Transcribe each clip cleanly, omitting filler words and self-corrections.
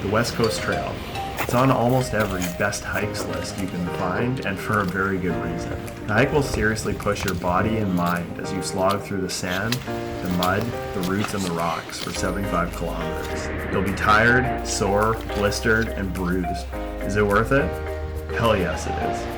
The West Coast Trail. It's on almost every best hikes list you can find, and for a very good reason. The hike will seriously push your body and mind as you slog through the sand, the mud, the roots, and the rocks for 75 kilometers. You'll be tired, sore, blistered, and bruised. Is it worth it? Hell yes, it is.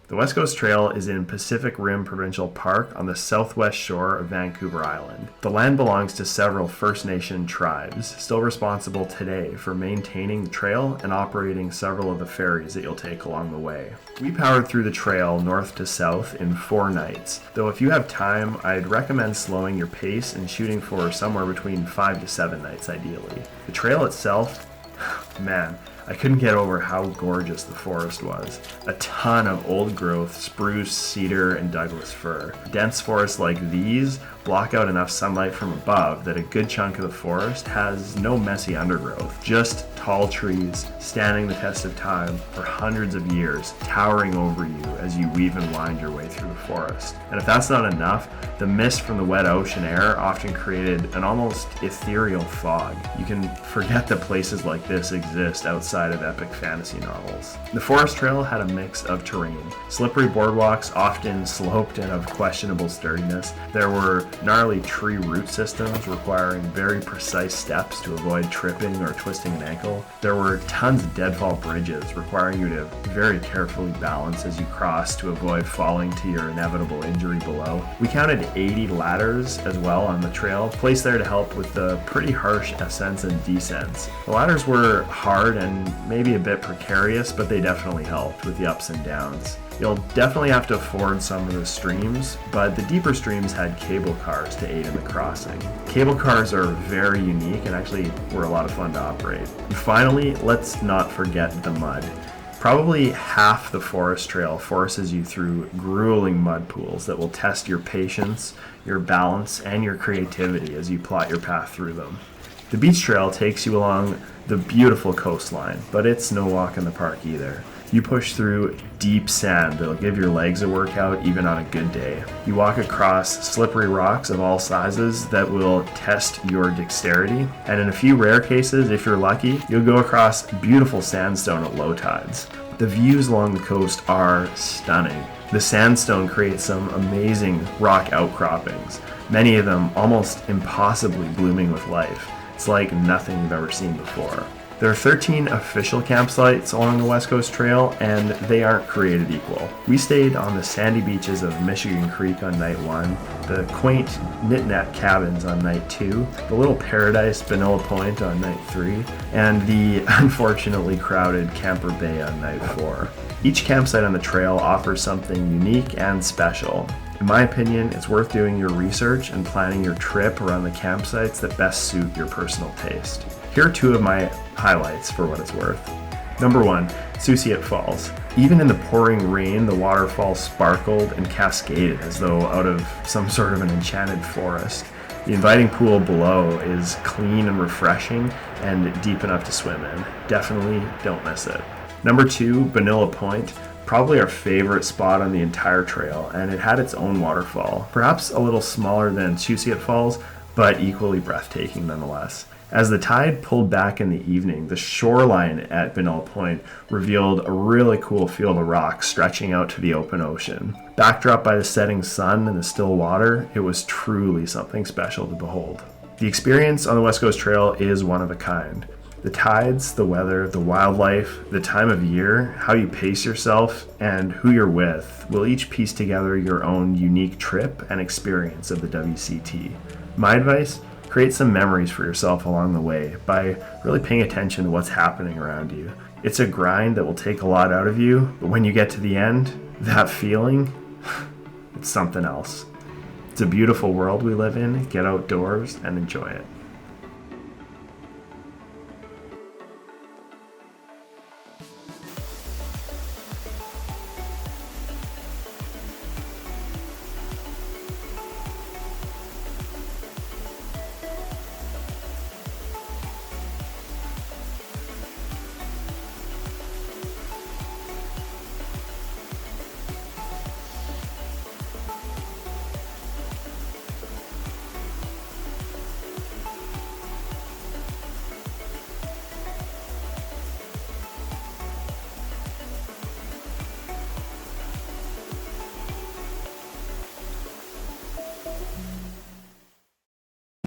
The West Coast Trail is in Pacific Rim Provincial Park on the southwest shore of Vancouver Island. The land belongs to several First Nation tribes, still responsible today for maintaining the trail and operating several of the ferries that you'll take along the way. We powered through the trail north to south in 4 nights, though if you have time, I'd recommend slowing your pace and shooting for somewhere between 5 to 7 nights ideally. The trail itself, man, I couldn't get over how gorgeous the forest was. A ton of old growth spruce, cedar, and Douglas fir. Dense forests like these block out enough sunlight from above that a good chunk of the forest has no messy undergrowth, just tall trees standing the test of time for hundreds of years, towering over you as you weave and wind your way through the forest. And if that's not enough, the mist from the wet ocean air often created an almost ethereal fog. You can forget that places like this exist outside of epic fantasy novels. The forest trail had a mix of terrain. Slippery boardwalks, often sloped and of questionable sturdiness. There were gnarly tree root systems requiring very precise steps to avoid tripping or twisting an ankle. There were tons of deadfall bridges requiring you to very carefully balance as you cross to avoid falling to your inevitable injury below. We counted 80 ladders as well on the trail, placed there to help with the pretty harsh ascents and descents. The ladders were hard and maybe a bit precarious, but they definitely helped with the ups and downs. You'll definitely have to ford some of the streams, but the deeper streams had cable cars to aid in the crossing. Cable cars are very unique and actually were a lot of fun to operate. And finally, let's not forget the mud. Probably half the forest trail forces you through grueling mud pools that will test your patience, your balance, and your creativity as you plot your path through them. The beach trail takes you along the beautiful coastline, but it's no walk in the park either. You push through deep sand that'll give your legs a workout even on a good day. You walk across slippery rocks of all sizes that will test your dexterity. And in a few rare cases, if you're lucky, you'll go across beautiful sandstone at low tides. The views along the coast are stunning. The sandstone creates some amazing rock outcroppings, many of them almost impossibly blooming with life. It's like nothing you've ever seen before. There are 13 official campsites along the West Coast Trail, and they aren't created equal. We stayed on the sandy beaches of Michigan Creek on night 1, the quaint knit-net cabins on night 2, the little paradise Vanilla Point on night 3, and the unfortunately crowded Camper Bay on night 4. Each campsite on the trail offers something unique and special. In my opinion, it's worth doing your research and planning your trip around the campsites that best suit your personal taste. Here are 2 of my highlights for what it's worth. Number 1, Susiat Falls. Even in the pouring rain, the waterfall sparkled and cascaded as though out of some sort of an enchanted forest. The inviting pool below is clean and refreshing and deep enough to swim in. Definitely don't miss it. Number 2, Vanilla Point. Probably our favorite spot on the entire trail, and it had its own waterfall. Perhaps a little smaller than Susiat Falls, but equally breathtaking nonetheless. As the tide pulled back in the evening, the shoreline at Vanilla Point revealed a really cool field of rocks stretching out to the open ocean. Backdropped by the setting sun and the still water, it was truly something special to behold. The experience on the West Coast Trail is one of a kind. The tides, the weather, the wildlife, the time of year, how you pace yourself, and who you're with will each piece together your own unique trip and experience of the WCT. My advice? Create some memories for yourself along the way by really paying attention to what's happening around you. It's a grind that will take a lot out of you, but when you get to the end, that feeling, it's something else. It's a beautiful world we live in. Get outdoors and enjoy it.